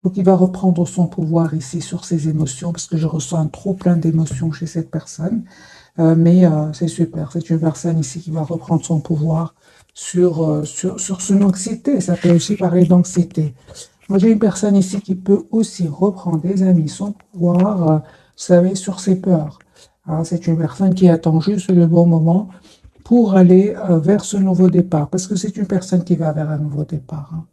Donc, il va reprendre son pouvoir ici sur ses émotions, parce que je ressens un trop plein d'émotions chez cette personne. C'est super. C'est une personne ici qui va reprendre son pouvoir sur son anxiété. Ça peut aussi parler d'anxiété. Moi, j'ai une personne ici qui peut aussi reprendre, des amis, son pouvoir, vous savez, sur ses peurs. Hein, c'est une personne qui attend juste le bon moment pour aller vers ce nouveau départ. Parce que c'est une personne qui va vers un nouveau départ. Hein.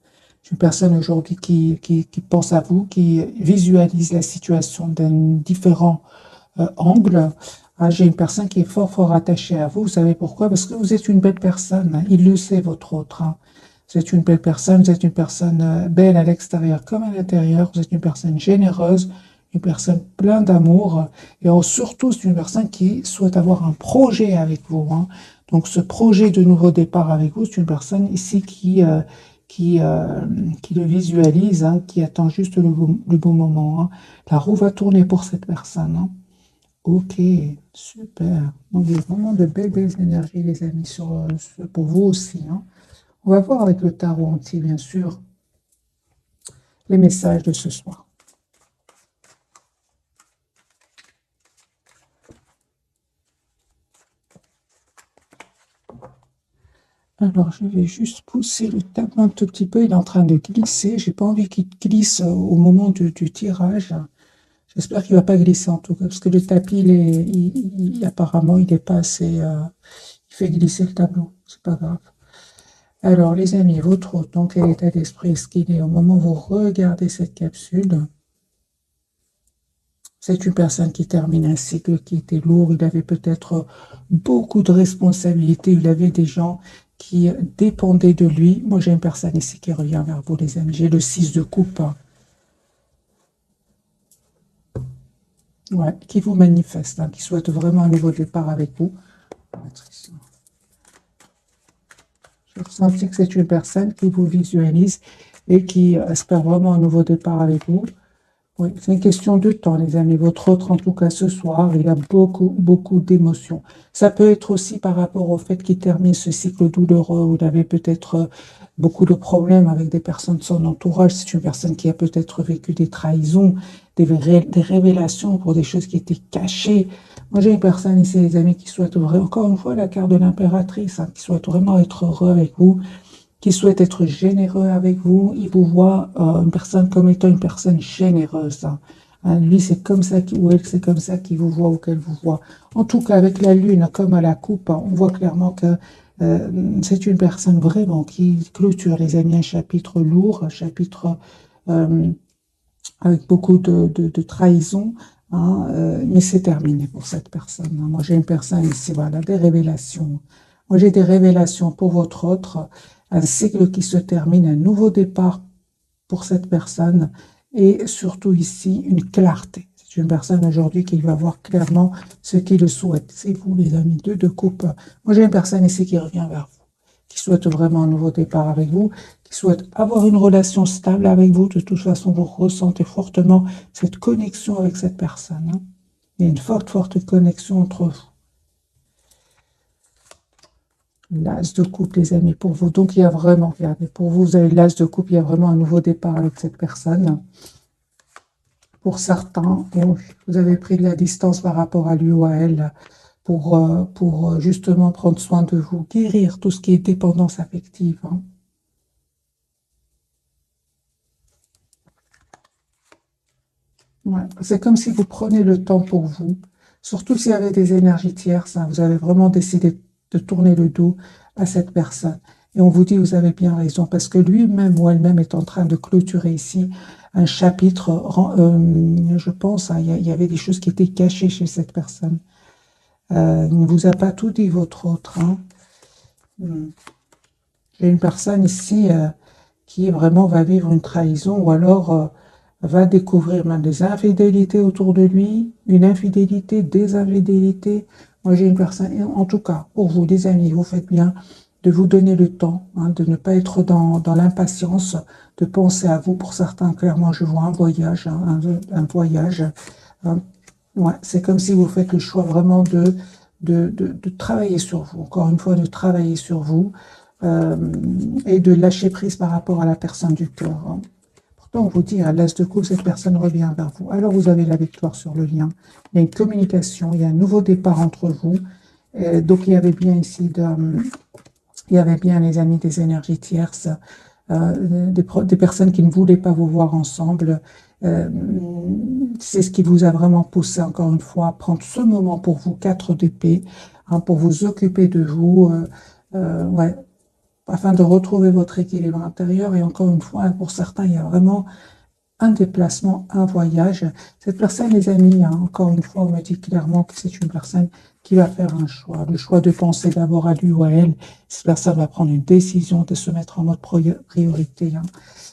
C'est une personne aujourd'hui qui pense à vous, qui visualise la situation d'un différent angle. Ah, j'ai une personne qui est fort, fort attachée à vous. Vous savez pourquoi? Parce que vous êtes une belle personne. Hein. Il le sait, votre autre. Hein. Vous êtes une belle personne. Vous êtes une personne belle à l'extérieur comme à l'intérieur. Vous êtes une personne généreuse, une personne pleine d'amour. Et surtout, c'est une personne qui souhaite avoir un projet avec vous. Hein. Donc, ce projet de nouveau départ avec vous, c'est une personne ici qui, euh, qui le visualise, hein, qui attend juste le bon moment. Hein. La roue va tourner pour cette personne. Hein. Ok, super. Donc, il y a vraiment de belles, belles énergies, les amis, pour vous aussi. Hein. On va voir avec le tarot entier, bien sûr, les messages de ce soir. Alors, je vais juste pousser le tableau un tout petit peu. Il est en train de glisser. J'ai pas envie qu'il glisse au moment du tirage. J'espère qu'il va pas glisser en tout cas, parce que le tapis, apparemment, il n'est pas assez. Il fait glisser le tableau. C'est pas grave. Alors, les amis, votre hôte, dans quel état d'esprit est-ce qu'il est au moment où vous regardez cette capsule? C'est une personne qui termine un cycle qui était lourd. Il avait peut-être beaucoup de responsabilités. Il avait des gens qui dépendaient de lui. Moi, j'ai une personne ici qui revient vers vous, les amis. J'ai le 6 de coupe, hein. Ouais, qui vous manifeste, hein, qui souhaite vraiment un nouveau départ avec vous. J'ai ressenti que c'est une personne qui vous visualise et qui espère vraiment un nouveau départ avec vous. Oui, c'est une question de temps, les amis. Votre autre, en tout cas ce soir, il a beaucoup, beaucoup d'émotions. Ça peut être aussi par rapport au fait qu'il termine ce cycle douloureux où il avait peut-être beaucoup de problèmes avec des personnes de son entourage. C'est une personne qui a peut-être vécu des trahisons, des révélations pour des choses qui étaient cachées. Moi, j'ai une personne ici, les amis, qui souhaite vraiment, encore une fois, la carte de l'impératrice, hein, qui souhaite vraiment être heureux avec vous, qui souhaite être généreux avec vous. Il vous voit une personne comme étant une personne généreuse. Hein. Hein, lui, c'est comme ça, ou elle, c'est comme ça qu'il vous voit ou qu'elle vous voit. En tout cas, avec la lune comme à la coupe, hein, on voit clairement que c'est une personne vraiment qui clôture, les amis, un chapitre lourd, un chapitre euh, avec beaucoup de trahison. Hein, mais c'est terminé pour cette personne. Hein. Moi, j'ai une personne ici, voilà, des révélations. Moi, j'ai des révélations pour votre autre, un cycle qui se termine, un nouveau départ pour cette personne, et surtout ici, une clarté. C'est une personne aujourd'hui qui va voir clairement ce qu'il le souhaite. C'est vous, les amis, deux de coupe. Moi, j'ai une personne ici qui revient vers vous, qui souhaite vraiment un nouveau départ avec vous, qui souhaite avoir une relation stable avec vous. De toute façon, vous ressentez fortement cette connexion avec cette personne. Hein. Il y a une forte, forte connexion entre vous. L'as de coupe, les amis, pour vous. Donc, il y a vraiment, regardez, pour vous, vous avez l'as de coupe, il y a vraiment un nouveau départ avec cette personne. Pour certains, vous avez pris de la distance par rapport à lui ou à elle pour justement prendre soin de vous, guérir tout ce qui est dépendance affective. Hein. Ouais. C'est comme si vous prenez le temps pour vous, surtout s'il y avait des énergies tierces. Hein, vous avez vraiment décidé de tourner le dos à cette personne. Et on vous dit, vous avez bien raison, parce que lui-même ou elle-même est en train de clôturer ici un chapitre, je pense, hein, il y avait des choses qui étaient cachées chez cette personne. Il ne vous a pas tout dit, votre autre. Hein. Hmm. J'ai une personne ici qui vraiment va vivre une trahison ou alors va découvrir même des infidélités autour de lui, une infidélité, des infidélités. Moi, j'ai une personne, et en tout cas, pour vous, les amis, vous faites bien de vous donner le temps, hein, de ne pas être dans l'impatience, de penser à vous. Pour certains, clairement, je vois un voyage, hein, un voyage. Hein. Ouais, c'est comme si vous faites le choix vraiment de travailler sur vous, encore une fois, de travailler sur vous et de lâcher prise par rapport à la personne du cœur. Hein. Pourtant, on vous dit, à l'as de coupe, cette personne revient vers vous. Alors, vous avez la victoire sur le lien. Il y a une communication, il y a un nouveau départ entre vous. Donc, il y avait bien ici, il y avait bien, les amis, des énergies tierces, des personnes qui ne voulaient pas vous voir ensemble. C'est ce qui vous a vraiment poussé, encore une fois, à prendre ce moment pour vous, 4 d'épée, hein, pour vous occuper de vous, ouais, afin de retrouver votre équilibre intérieur. Et encore une fois, pour certains, il y a vraiment un déplacement, un voyage. Cette personne, les amis, hein, encore une fois, on me dit clairement que c'est une personne qui va faire un choix. Le choix de penser d'abord à lui ou à elle. Cette personne va prendre une décision de se mettre en mode priorité. Hein.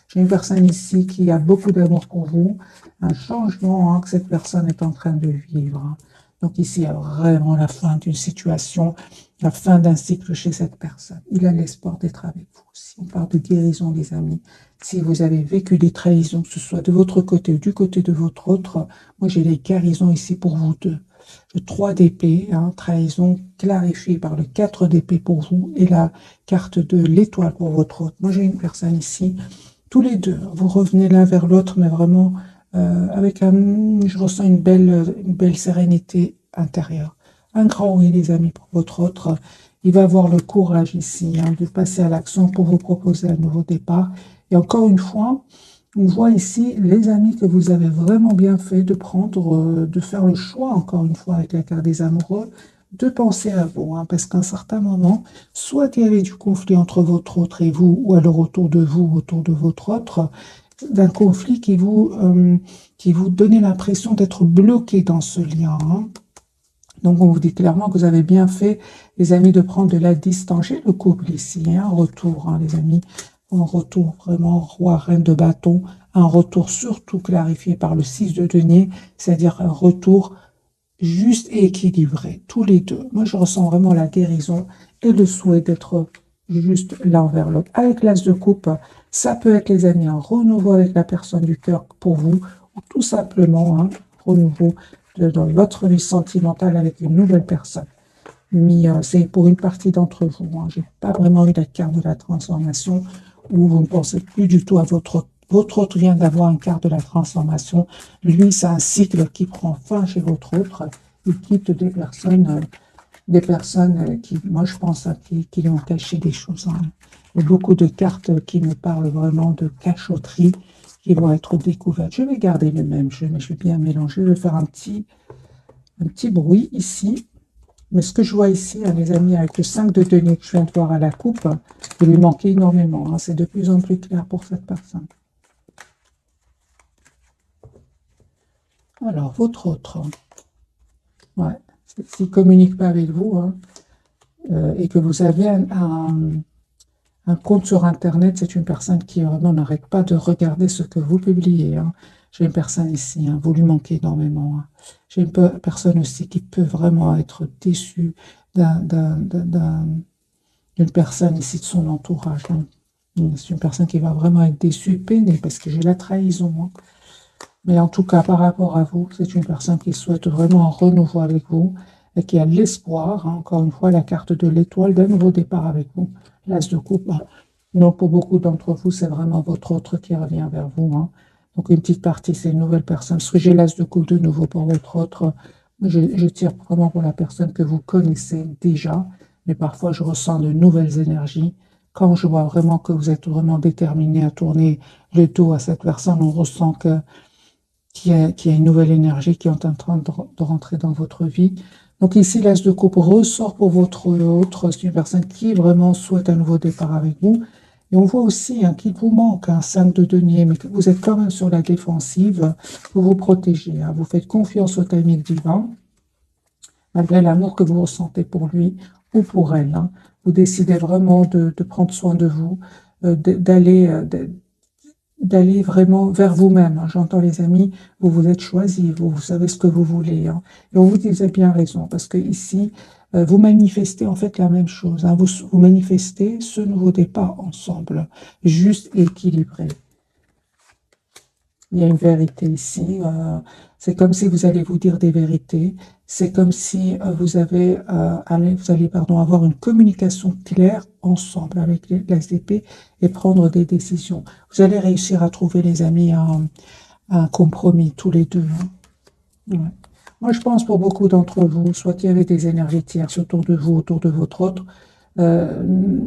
J'ai une personne ici qui a beaucoup d'amour pour vous. Un changement, hein, que cette personne est en train de vivre. Hein. Donc ici, il y a vraiment la fin d'une situation, la fin d'un cycle chez cette personne. Il a l'espoir d'être avec vous. Si on parle de guérison, les amis, si vous avez vécu des trahisons, que ce soit de votre côté ou du côté de votre autre, moi j'ai les guérisons ici pour vous deux. Le 3 d'épée, hein, trahison clarifiée par le 4 d'épée pour vous et la carte de l'étoile pour votre autre. Moi j'ai une personne ici, tous les deux, vous revenez l'un vers l'autre, mais vraiment avec je ressens une belle sérénité intérieure. Un grand oui, les amis, pour votre autre. Il va avoir le courage ici, hein, de passer à l'action pour vous proposer un nouveau départ. Et encore une fois, on voit ici, les amis, que vous avez vraiment bien fait de prendre, de faire le choix, encore une fois, avec la carte des amoureux, de penser à vous, hein, parce qu'à un certain moment, soit il y avait du conflit entre votre autre et vous, ou alors autour de vous, autour de votre autre, d'un conflit qui vous donnait l'impression d'être bloqué dans ce lien. Hein. Donc, on vous dit clairement que vous avez bien fait, les amis, de prendre de la distance. J'ai le couple ici, un retour, hein, les amis, un retour vraiment roi, reine de bâton, un retour surtout clarifié par le 6 de denier, c'est-à-dire un retour juste et équilibré, tous les deux. Moi, je ressens vraiment la guérison et le souhait d'être juste l'un vers l'autre. Avec l'as de coupe, ça peut être, les amis, un renouveau avec la personne du cœur pour vous, ou tout simplement un renouveau dans votre vie sentimentale avec une nouvelle personne. Mais c'est pour une partie d'entre vous. Hein. Je n'ai pas vraiment eu la carte de la transformation où vous ne pensez plus du tout à votre autre. Votre autre vient d'avoir une carte de la transformation. Lui, c'est un cycle qui prend fin chez votre autre. Il quitte des personnes qui, moi je pense, hein, qui lui ont caché des choses. Hein. Il y a beaucoup de cartes qui me parlent vraiment de cachotterie qui vont être découvertes. Je vais garder le même jeu, mais je vais bien mélanger. Je vais faire un petit bruit ici. Mais ce que je vois ici, hein, les amis, avec le 5 de denier que je viens de voir à la coupe, il lui manquait énormément. Hein. C'est de plus en plus clair pour cette personne. Alors, votre autre, ouais, s'il ne communique pas avec vous, hein, et que vous avez un compte sur Internet, c'est une personne qui vraiment n'arrête pas de regarder ce que vous publiez. Hein. J'ai une personne ici, hein, vous lui manquez énormément. Hein. J'ai une personne aussi qui peut vraiment être déçue d'une personne ici de son entourage. Hein. C'est une personne qui va vraiment être déçue, peinée, parce que j'ai la trahison. Hein. Mais en tout cas, par rapport à vous, c'est une personne qui souhaite vraiment un renouveau avec vous et qui a l'espoir, hein, encore une fois, la carte de l'étoile d'un nouveau départ avec vous. L'as de coupe. Hein. Donc, pour beaucoup d'entre vous, c'est vraiment votre autre qui revient vers vous. Hein. Donc, une petite partie, c'est une nouvelle personne. Parce que j'ai l'as de coupe de nouveau pour votre autre. Je tire vraiment pour la personne que vous connaissez déjà. Mais parfois, je ressens de nouvelles énergies. Quand je vois vraiment que vous êtes vraiment déterminé à tourner le dos à cette personne, on ressent qu'il y a une nouvelle énergie qui est en train de rentrer dans votre vie. Donc ici, l'as de coupe ressort pour votre autre. C'est une personne qui vraiment souhaite un nouveau départ avec vous. Et on voit aussi hein, qu'il vous manque un 5 de denier, mais que vous êtes quand même sur la défensive. Vous vous protégez. Hein. Vous faites confiance au timing divin, malgré l'amour que vous ressentez pour lui ou pour elle. Hein. Vous décidez vraiment de prendre soin de vous, d'aller vraiment vers vous-même. Hein. J'entends les amis, vous vous êtes choisis, vous savez ce que vous voulez. Hein. Et on vous disait bien raison, parce que ici, vous manifestez en fait la même chose. Hein. Vous manifestez ce nouveau départ ensemble, juste et équilibré. Il y a une vérité ici. C'est comme si vous allez vous dire des vérités. C'est comme si vous allez pardon, avoir une communication claire ensemble avec l'ASDP et prendre des décisions. Vous allez réussir à trouver, les amis, un compromis tous les deux, hein. Ouais. Moi, je pense pour beaucoup d'entre vous, soit qu'il y avait des énergies tierces autour de vous, autour de votre autre, euh,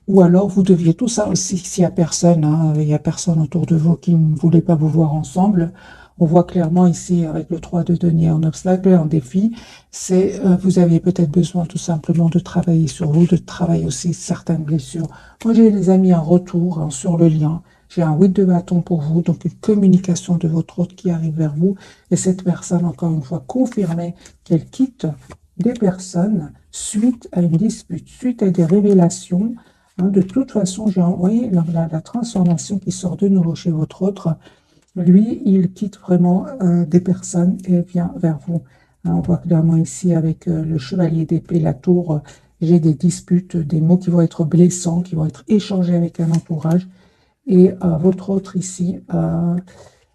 ou alors vous deviez tout ça aussi, s'il n'y a personne, hein, il n'y a personne autour de vous qui ne voulait pas vous voir ensemble. On voit clairement ici avec le 3 de denier en obstacle, en défi, c'est vous aviez peut-être besoin tout simplement de travailler sur vous, de travailler aussi certaines blessures. Moi j'ai les amis en retour, hein, sur le lien. J'ai un 8 de bâton pour vous, donc une communication de votre hôte qui arrive vers vous. Et cette personne, encore une fois, confirmée qu'elle quitte des personnes suite à une dispute, suite à des révélations. Hein, de toute façon, j'ai envoyé la transformation qui sort de nouveau chez votre autre. Lui, il quitte vraiment des personnes et vient vers vous. Hein, on voit clairement ici avec le chevalier d'épée, la tour, j'ai des disputes, des mots qui vont être blessants, qui vont être échangés avec un entourage. Et votre autre ici,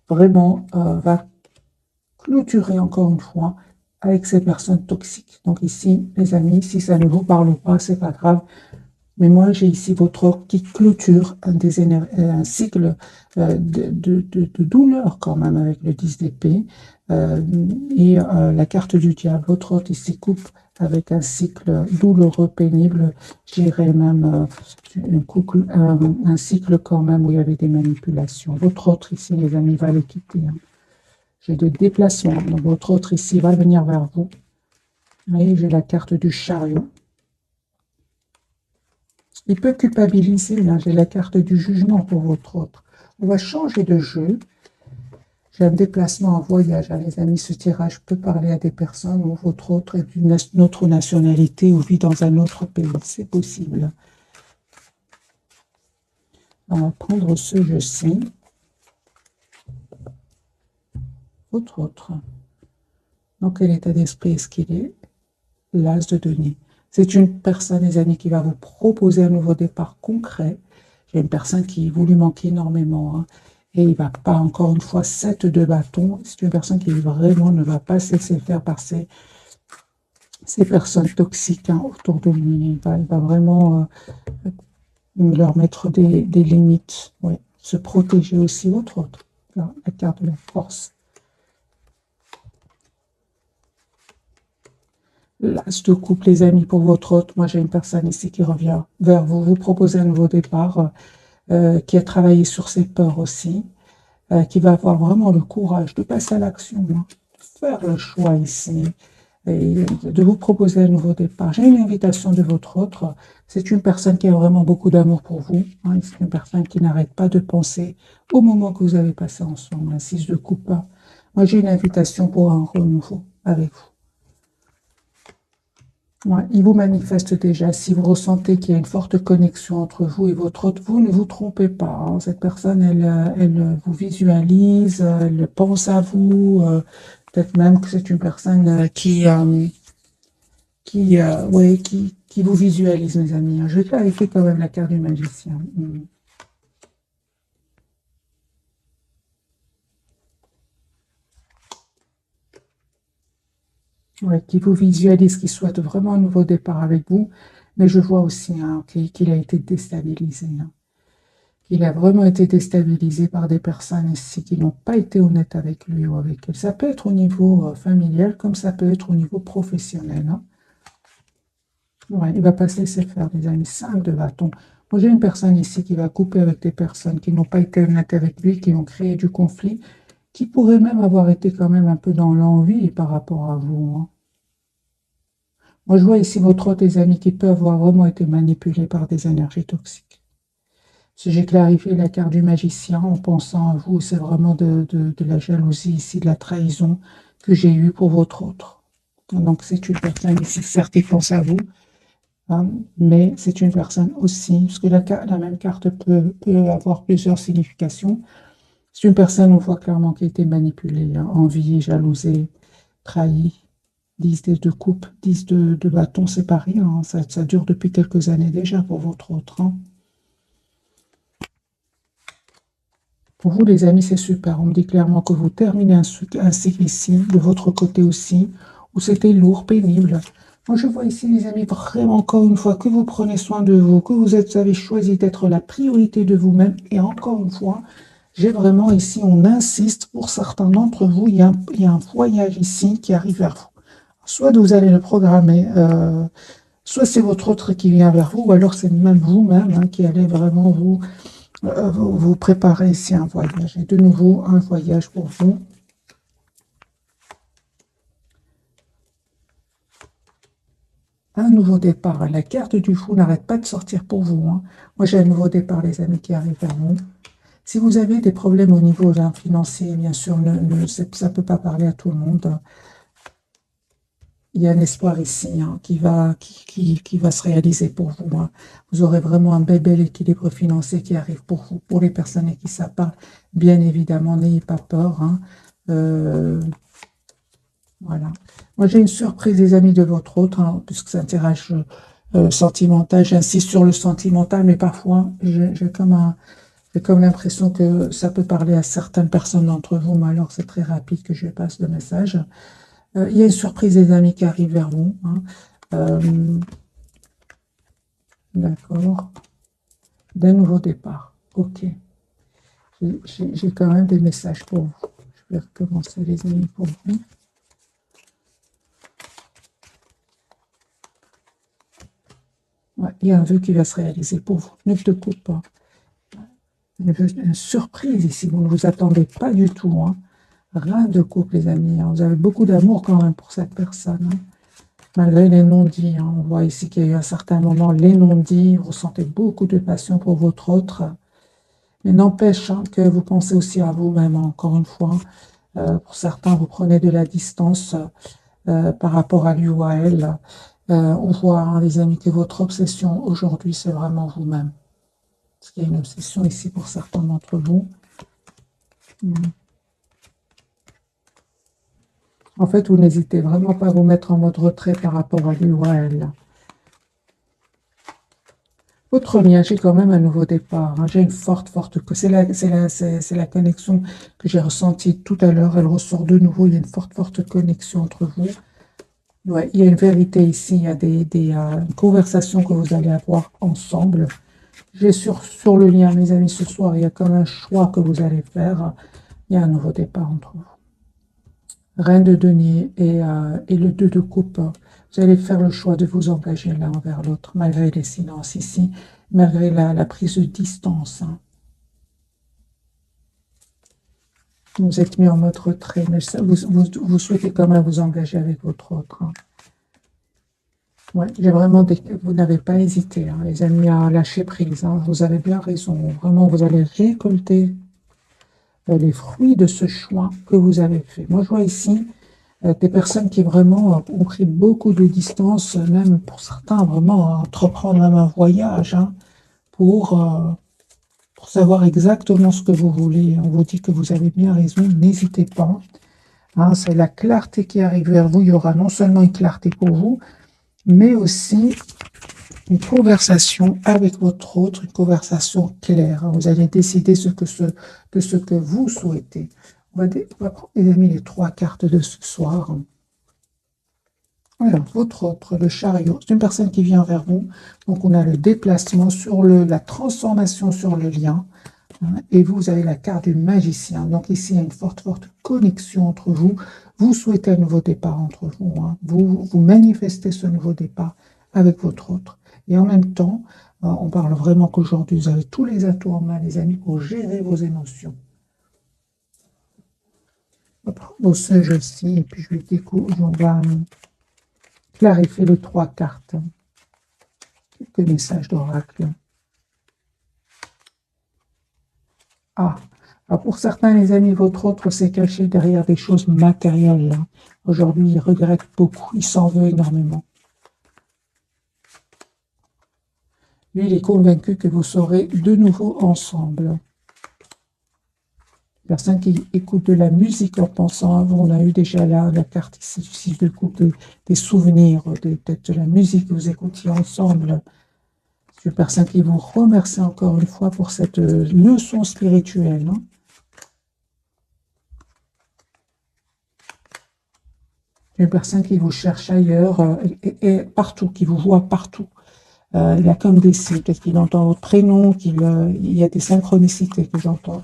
vraiment, va clôturer encore une fois avec ces personnes toxiques. Donc ici, les amis, si ça ne vous parle pas, c'est pas grave. Mais moi, j'ai ici votre ordre qui clôture un cycle de douleur quand même avec le 10 d'épée et la carte du diable. Votre ordre ici coupe avec un cycle douloureux, pénible, je dirais même un cycle quand même où il y avait des manipulations. Votre autre ici, les amis, va les quitter, hein. J'ai des déplacements. Donc votre autre ici va venir vers vous. Et j'ai la carte du chariot. Il peut culpabiliser, mais j'ai la carte du jugement pour votre autre. On va changer de jeu. J'ai un déplacement en voyage, hein, les amis. Ce tirage peut parler à des personnes où votre autre est d'une autre nationalité ou vit dans un autre pays. C'est possible. On va prendre ce jeu-ci. Votre autre. Dans quel état d'esprit est-ce qu'il est? L'as de denier. C'est une personne, les amis, qui va vous proposer un nouveau départ concret. J'ai une personne qui vous lui manque énormément, hein, et il ne va pas, encore une fois, 7 de bâton. C'est une personne qui vraiment ne va pas se laisser faire par ces personnes toxiques, hein, autour de lui. Il va vraiment leur mettre des limites. Oui. Se protéger aussi, votre autre. La carte de la force. L'as de coupe, les amis, pour votre hôte. Moi, j'ai une personne ici qui revient vers vous, vous proposer un nouveau départ, qui a travaillé sur ses peurs aussi, qui va avoir vraiment le courage de passer à l'action, hein, de faire le choix ici, et de vous proposer un nouveau départ. J'ai une invitation de votre autre. C'est une personne qui a vraiment beaucoup d'amour pour vous, hein. C'est une personne qui n'arrête pas de penser au moment que vous avez passé ensemble. Un 6 de coupe. Moi, j'ai une invitation pour un renouveau avec vous. Ouais, il vous manifeste déjà. Si vous ressentez qu'il y a une forte connexion entre vous et votre autre, vous ne vous trompez pas, hein. Cette personne, elle vous visualise, elle pense à vous. Peut-être même que c'est une personne ouais, qui vous visualise, mes amis, hein. Je vais clarifier quand même la carte du magicien. Ouais, qui vous visualise, qui souhaite vraiment un nouveau départ avec vous. Mais je vois aussi, hein, qu'il a été déstabilisé, hein. Il a vraiment été déstabilisé par des personnes ici qui n'ont pas été honnêtes avec lui ou avec elle. Ça peut être au niveau familial, comme ça peut être au niveau professionnel, hein. Ouais, il ne va pas se laisser faire, les amis. 5 de bâton. Moi, j'ai une personne ici qui va couper avec des personnes qui n'ont pas été honnêtes avec lui, qui ont créé du conflit, qui pourraient même avoir été quand même un peu dans l'envie par rapport à vous, hein. Moi, je vois ici votre autre, les amis, qui peut avoir vraiment été manipulé par des énergies toxiques. Si j'ai clarifié la carte du magicien en pensant à vous, c'est vraiment de la jalousie ici, de la trahison que j'ai eue pour votre autre. Donc c'est une personne ici, certes, qui pense à vous, hein, mais c'est une personne aussi, parce que la même carte peut avoir plusieurs significations. C'est une personne, on voit clairement, qui a été manipulée, hein, enviée, jalousée, trahie. 10 de coupe, 10 de bâton, c'est pas rien, hein. Ça dure depuis quelques années déjà pour votre autre, hein. Pour vous, les amis, c'est super. On me dit clairement que vous terminez un cycle ici, de votre côté aussi, où c'était lourd, pénible. Moi, je vois ici, les amis, vraiment encore une fois, que vous prenez soin de vous, que vous avez choisi d'être la priorité de vous-même. Et encore une fois, j'ai vraiment ici, on insiste, pour certains d'entre vous, il y a un voyage ici qui arrive vers vous. Soit vous allez le programmer, soit c'est votre autre qui vient vers vous, ou alors c'est même vous-même hein, qui allez vraiment vous préparer ici un voyage. Et de nouveau, un voyage pour vous. Un nouveau départ. La carte du fou n'arrête pas de sortir pour vous. Hein. Moi, j'ai un nouveau départ, les amis, qui arrive vers vous. Si vous avez des problèmes au niveau financier, bien sûr, ça ne peut pas parler à tout le monde. Il y a un espoir ici hein, qui va se réaliser pour vous. Hein. Vous aurez vraiment un bel équilibre financier qui arrive pour vous. Pour les personnes à qui ça parle, bien évidemment, n'ayez pas peur. Hein. Voilà. Moi, j'ai une surprise, les amis, de votre autre, hein, puisque c'est un tirage sentimental. J'insiste sur le sentimental, mais parfois, j'ai comme l'impression que ça peut parler à certaines personnes d'entre vous, mais alors c'est très rapide que je passe le message. Il y a une surprise, les amis, qui arrive vers vous. Hein. D'accord. D'un nouveau départ. Ok. J'ai quand même des messages pour vous. Je vais recommencer, les amis, pour vous. Ouais, il y a un vœu qui va se réaliser pour vous. Ne te coupe pas. Une surprise ici. Vous ne vous attendez pas du tout. Hein. Rien de couple, les amis. Hein. Vous avez beaucoup d'amour quand même pour cette personne. Hein. Malgré les non-dits. Hein. On voit ici qu'il y a eu un certain moment les non-dits. Vous ressentez beaucoup de passion pour votre autre. Mais n'empêche hein, que vous pensez aussi à vous-même, hein, encore une fois. Pour certains, vous prenez de la distance par rapport à lui ou à elle. On voit, hein, les amis, que votre obsession aujourd'hui, c'est vraiment vous-même. Parce qu'il y a une obsession ici pour certains d'entre vous. En fait, vous n'hésitez vraiment pas à vous mettre en mode retrait par rapport à lui ou à elle. Votre lien, j'ai quand même un nouveau départ. Hein. J'ai une forte... C'est la connexion que j'ai ressentie tout à l'heure. Elle ressort de nouveau. Il y a une forte connexion entre vous. Ouais, il y a une vérité ici. Il y a une conversation que vous allez avoir ensemble. J'ai sur le lien, mes amis, ce soir, il y a comme un choix que vous allez faire. Il y a un nouveau départ entre vous. Reine de denier et le 2 de coupe. Vous allez faire le choix de vous engager l'un envers l'autre, malgré les silences ici, malgré la prise de distance. Hein. Vous êtes mis en mode retrait, mais vous souhaitez quand même vous engager avec votre autre. Hein. Ouais, j'ai vraiment vous n'avez pas hésité, hein, les amis, à lâcher prise. Hein. Vous avez bien raison. Vraiment, vous allez récolter les fruits de ce choix que vous avez fait. Moi, je vois ici des personnes qui vraiment ont pris beaucoup de distance, même pour certains, vraiment entreprendre même un voyage hein, pour savoir exactement ce que vous voulez. On vous dit que vous avez bien raison, n'hésitez pas. Hein, c'est la clarté qui arrive vers vous. Il y aura non seulement une clarté pour vous, mais aussi une conversation avec votre autre, une conversation claire. Hein. Vous allez décider de ce que vous souhaitez. On va prendre, les amis, les 3 cartes de ce soir. Alors, votre autre, le chariot, c'est une personne qui vient vers vous. Donc, on a le déplacement sur la transformation sur le lien. Hein, et vous avez la carte du magicien. Donc, ici, il y a une forte connexion entre vous. Vous souhaitez un nouveau départ entre vous. Hein. Vous manifestez ce nouveau départ avec votre autre. Et en même temps, on parle vraiment qu'aujourd'hui, vous avez tous les atouts en main, les amis, pour gérer vos émotions. On va prendre vos seuils ici, et puis je vais découvrir, on va clarifier les 3 cartes. Quelques messages d'oracle. Ah, alors pour certains, les amis, votre autre s'est caché derrière des choses matérielles. Hein. Aujourd'hui, il regrette beaucoup, il s'en veut énormément. Lui, il est convaincu que vous serez de nouveau ensemble. Personne qui écoute de la musique en pensant à vous. On a eu déjà là la carte ici de coupe des souvenirs, peut-être de la musique que vous écoutiez ensemble. C'est une personne qui vous remercie encore une fois pour cette leçon spirituelle. Hein. Une personne qui vous cherche ailleurs et partout, qui vous voit partout. Il a comme des signes, peut-être qu'il entend votre prénom, il y a des synchronicités que j'entends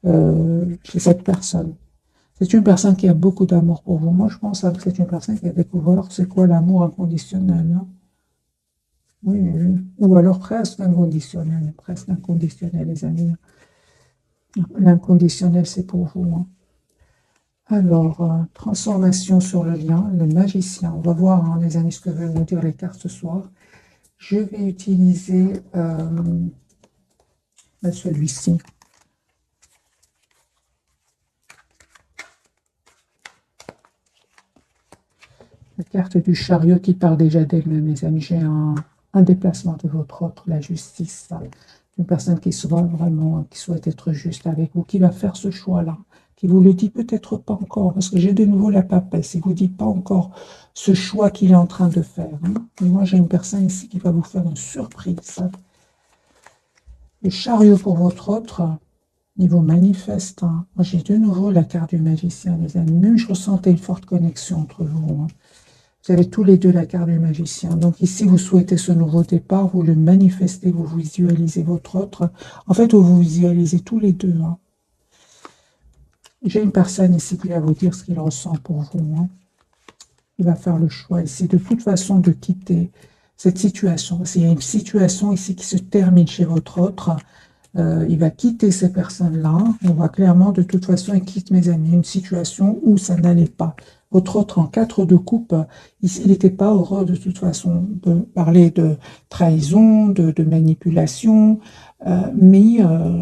chez cette personne. C'est une personne qui a beaucoup d'amour pour vous. Moi, je pense que c'est une personne qui a découvert c'est quoi l'amour inconditionnel. Hein. Oui, oui. Ou alors presque inconditionnel, les amis. L'inconditionnel, c'est pour vous. Hein. Alors, transformation sur le lien, le magicien. On va voir, hein, les amis, ce que veulent nous dire les cartes ce soir. Je vais utiliser celui-ci. La carte du chariot qui parle déjà d'elle-même, les amis. J'ai un déplacement de votre autre, la justice. Une personne qui soit vraiment, qui souhaite être juste avec vous, qui va faire ce choix-là, qui vous le dit peut-être pas encore, parce que j'ai de nouveau la papesse, il vous dit pas encore ce choix qu'il est en train de faire. Hein. Mais moi, j'ai une personne ici qui va vous faire une surprise. Le chariot pour votre autre, niveau manifeste. Hein. Moi, j'ai de nouveau la carte du magicien, les amis. Même je ressentais une forte connexion entre vous. Hein. Vous avez tous les deux la carte du magicien. Donc ici, vous souhaitez ce nouveau départ, vous le manifestez, vous visualisez votre autre. En fait, vous visualisez tous les deux. Hein. J'ai une personne ici qui va vous dire ce qu'il ressent pour vous. Hein. Il va faire le choix ici, de toute façon, de quitter cette situation. S'il y a une situation ici qui se termine chez votre autre, il va quitter ces personnes-là. On voit clairement, de toute façon, il quitte, mes amis, une situation où ça n'allait pas. Votre autre en 4 de coupe, il n'était pas heureux de toute façon de parler de trahison, de manipulation, mais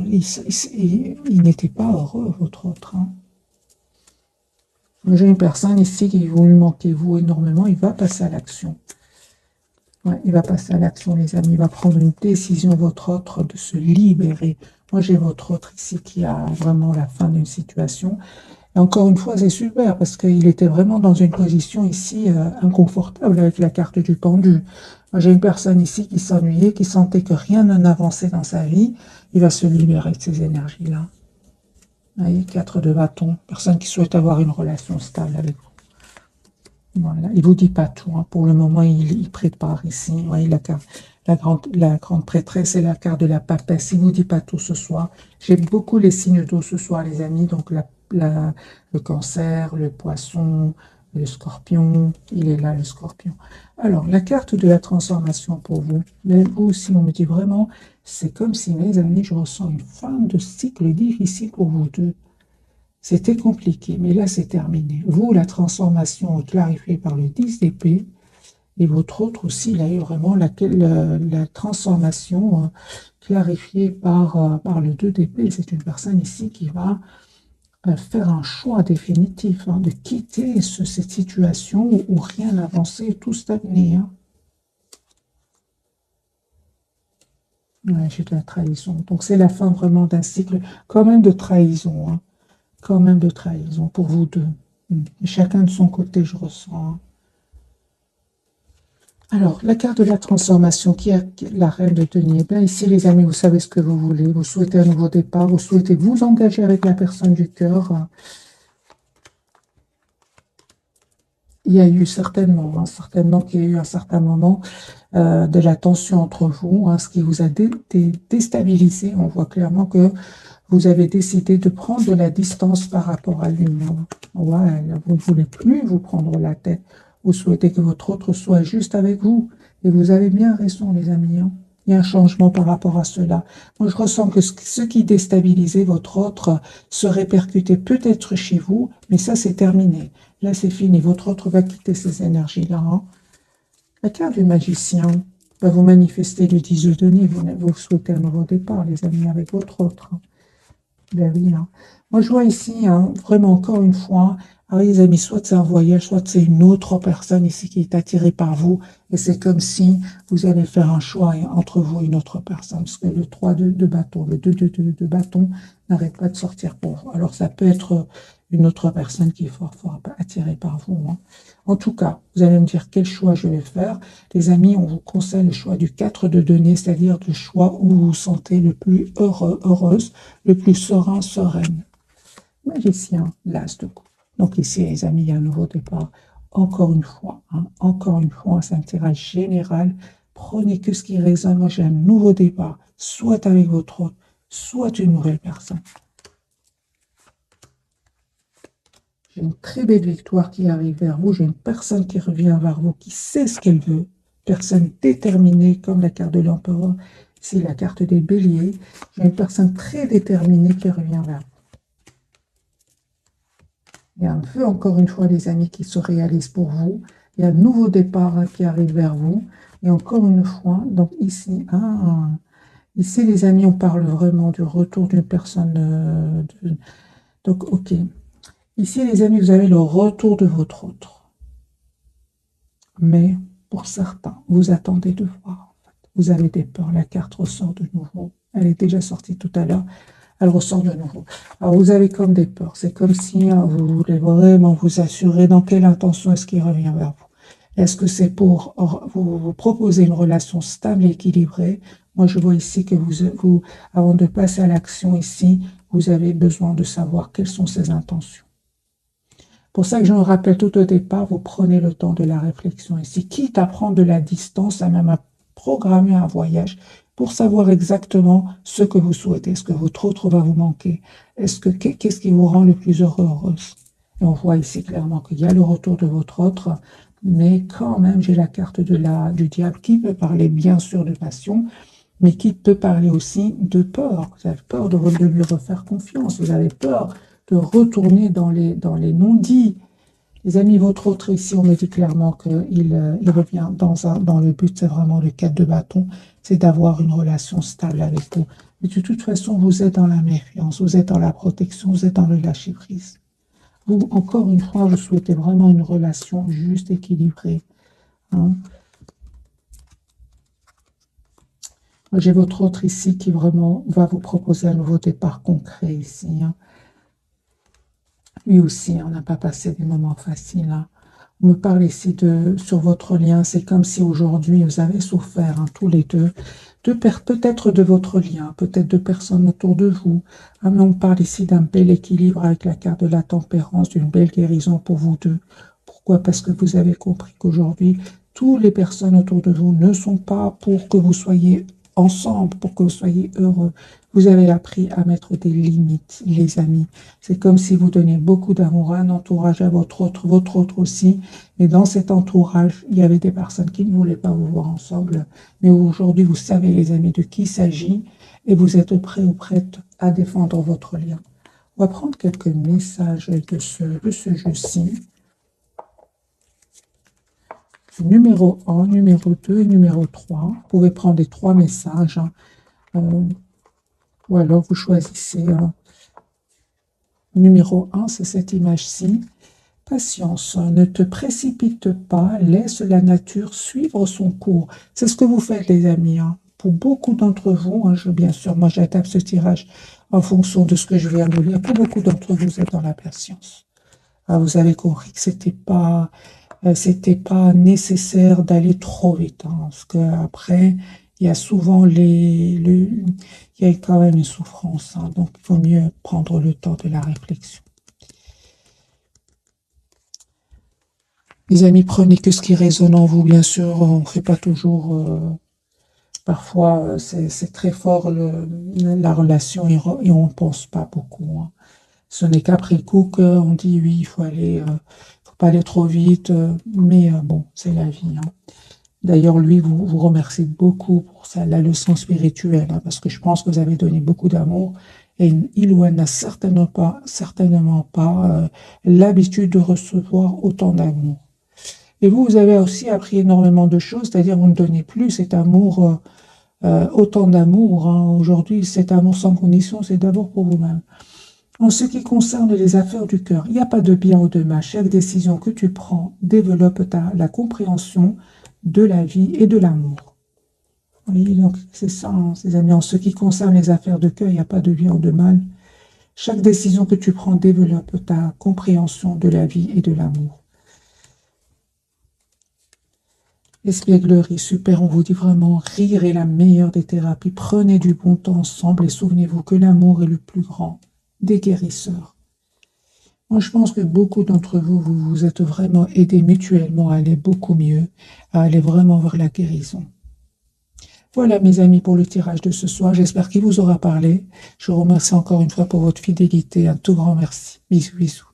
il n'était pas heureux, votre autre. Hein. J'ai une personne ici qui vous lui manquez vous énormément, il va passer à l'action. Ouais, il va passer à l'action, les amis. Il va prendre une décision, votre autre, de se libérer. Moi, j'ai votre autre ici qui a vraiment la fin d'une situation. Et encore une fois, c'est super parce qu'il était vraiment dans une position ici inconfortable avec la carte du pendu. Moi, j'ai une personne ici qui s'ennuyait, qui sentait que rien n'avançait dans sa vie. Il va se libérer de ces énergies-là. Vous voyez, 4 de bâton. Personne qui souhaite avoir une relation stable avec vous. Voilà. Il ne vous dit pas tout. Hein. Pour le moment, il prépare ici. Vous voyez, la grande prêtresse et la carte de la papesse. Il ne vous dit pas tout ce soir. J'ai beaucoup les signes d'eau ce soir, les amis. Donc, le cancer, le poisson, le scorpion. Il est là, le scorpion. Alors, la carte de la transformation pour vous. Mais vous aussi, on me dit vraiment, c'est comme si, mes amis, je ressens une fin de cycle difficile pour vous deux. C'était compliqué, mais là, c'est terminé. Vous, la transformation est clarifiée par le 10 d'épée, et votre autre aussi, il a eu vraiment la transformation clarifiée par le 2 d'épée. C'est une personne ici qui va faire un choix définitif, hein, de quitter cette situation où rien n'avançait, tout stagnait. Hein. Ouais, j'ai de la trahison. Donc, c'est la fin vraiment d'un cycle, quand même de trahison. Hein. Quand même de trahison pour vous deux. Chacun de son côté, je ressens. Hein. Alors, la carte de la transformation, qui est la reine de denier. Bien, ici, les amis, vous savez ce que vous voulez. Vous souhaitez un nouveau départ, vous souhaitez vous engager avec la personne du cœur. Il y a eu certainement qu'il y a eu un certain moment de la tension entre vous, hein, ce qui vous a déstabilisé. On voit clairement que vous avez décidé de prendre de la distance par rapport à lui. Ouais, vous ne voulez plus vous prendre la tête. Vous souhaitez que votre autre soit juste avec vous. Et vous avez bien raison, les amis. Hein. Il y a un changement par rapport à cela. Moi, je ressens que ce qui déstabilisait votre autre se répercutait peut-être chez vous, mais ça, c'est terminé. Là, c'est fini. Votre autre va quitter ces énergies-là. Hein. La carte du magicien va vous manifester le 10 de denier. Vous souhaitez un nouveau départ, les amis, avec votre autre. Hein. Ben oui, hein. Moi, je vois ici, hein, vraiment, encore une fois, alors les amis, soit c'est un voyage, soit c'est une autre personne ici qui est attirée par vous, et c'est comme si vous allez faire un choix entre vous et une autre personne, parce que le 3 de bâton, le 2 de bâton n'arrête pas de sortir pour vous. Alors, ça peut être une autre personne qui est fort attirée par vous. Hein. En tout cas, vous allez me dire quel choix je vais faire. Les amis, on vous conseille le choix du 4 de denier, c'est-à-dire le choix où vous vous sentez le plus heureux, heureuse, le plus serein, sereine. Magicien, l'as de coupe. Donc ici, les amis, il y a un nouveau départ. Encore une fois, hein, encore une fois, c'est un tirage général. Prenez que ce qui résonne. Moi, j'ai un nouveau départ, soit avec votre autre, soit une nouvelle personne. J'ai une très belle victoire qui arrive vers vous. J'ai une personne qui revient vers vous, qui sait ce qu'elle veut. Personne déterminée, comme la carte de l'empereur. C'est la carte des béliers. J'ai une personne très déterminée qui revient vers vous. Il y a un vœu, encore une fois, les amis, qui se réalise pour vous. Il y a un nouveau départ qui arrive vers vous. Et encore une fois, donc ici, ici, les amis, on parle vraiment du retour d'une personne. Donc, ok. Ici, les amis, vous avez le retour de votre autre. Mais pour certains, vous attendez de voir. En fait. Vous avez des peurs. La carte ressort de nouveau. Elle est déjà sortie tout à l'heure. Elle ressort de nouveau. Alors, vous avez comme des peurs. C'est comme si vous voulez vraiment vous assurer dans quelle intention est-ce qu'il revient vers vous. Est-ce que c'est pour vous proposer une relation stable et équilibrée? Moi, je vois ici que vous, avant de passer à l'action ici, vous avez besoin de savoir quelles sont ses intentions. Pour ça que je me rappelle tout au départ, vous prenez le temps de la réflexion ici, quitte à prendre de la distance, à même à programmer un voyage pour savoir exactement ce que vous souhaitez. Est-ce que votre autre va vous manquer? Qu'est-ce qui vous rend le plus heureuse? Et on voit ici clairement qu'il y a le retour de votre autre, mais quand même, j'ai la carte du diable qui peut parler bien sûr de passion, mais qui peut parler aussi de peur. Vous avez peur de lui refaire confiance, vous avez peur de retourner dans les non-dits. Les amis, votre autre ici, on me dit clairement qu'il revient dans le but, c'est vraiment le 4 de bâton, c'est d'avoir une relation stable avec vous. Mais de toute façon, vous êtes dans la méfiance, vous êtes dans la protection, vous êtes dans le lâcher-prise. Vous, encore une fois, vous souhaitez vraiment une relation juste, équilibrée. Hein. J'ai votre autre ici qui vraiment va vous proposer un nouveau départ concret ici. Hein. Lui aussi, on n'a pas passé des moments faciles. Hein. On me parle ici sur votre lien. C'est comme si aujourd'hui, vous avez souffert, hein, tous les deux, peut-être de votre lien, peut-être de personnes autour de vous. Ah, mais on parle ici d'un bel équilibre avec la carte de la tempérance, d'une belle guérison pour vous deux. Pourquoi? Parce que vous avez compris qu'aujourd'hui, toutes les personnes autour de vous ne sont pas pour que vous soyez ensemble, pour que vous soyez heureux. Vous avez appris à mettre des limites, les amis. C'est comme si vous donniez beaucoup d'amour à un entourage, à votre autre aussi. Et dans cet entourage, il y avait des personnes qui ne voulaient pas vous voir ensemble. Mais aujourd'hui, vous savez, les amis, de qui il s'agit et vous êtes prêts ou prêtes à défendre votre lien. On va prendre quelques messages de ce jeu-ci. Numéro 1, numéro 2 et numéro 3. Vous pouvez prendre les 3 messages. Hein. Ou alors vous choisissez. Numéro 1, c'est cette image-ci. Patience, ne te précipite pas, laisse la nature suivre son cours. C'est ce que vous faites, les amis. Hein. Pour beaucoup d'entre vous, hein, bien sûr, moi j'attaque ce tirage en fonction de ce que je viens de lire. Pour beaucoup d'entre vous, vous êtes dans la patience. Ah, vous avez compris que c'était pas nécessaire d'aller trop vite. Hein, parce qu'après, il y a souvent il y a quand même une souffrance. Hein, donc, il vaut mieux prendre le temps de la réflexion. Les amis, prenez que ce qui résonne en vous, bien sûr. On ne fait pas toujours... parfois, c'est très fort la relation et on ne pense pas beaucoup. Hein. Ce n'est qu'après le coup qu'on dit oui, il faut pas aller trop vite. Mais bon, c'est la vie. Hein. D'ailleurs, lui, vous remercie beaucoup pour ça, la leçon spirituelle, hein, parce que je pense que vous avez donné beaucoup d'amour. Et il ou elle n'a certainement pas l'habitude de recevoir autant d'amour. Et vous avez aussi appris énormément de choses, c'est-à-dire vous ne donnez plus cet amour, autant d'amour. Hein. Aujourd'hui, cet amour sans condition, c'est d'abord pour vous-même. En ce qui concerne les affaires du cœur, il n'y a pas de bien ou de mal. Chaque décision que tu prends développe la compréhension de la vie et de l'amour. Oui, donc c'est ça, hein, ces amis. En ce qui concerne les affaires de cœur, il n'y a pas de bien ou de mal. Chaque décision que tu prends développe ta compréhension de la vie et de l'amour. Espièglerie, super, on vous dit vraiment, rire est la meilleure des thérapies. Prenez du bon temps ensemble et souvenez-vous que l'amour est le plus grand des guérisseurs. Moi, je pense que beaucoup d'entre vous, vous vous êtes vraiment aidés mutuellement à aller beaucoup mieux, à aller vraiment vers la guérison. Voilà, mes amis, pour le tirage de ce soir. J'espère qu'il vous aura parlé. Je vous remercie encore une fois pour votre fidélité. Un tout grand merci. Bisous, bisous.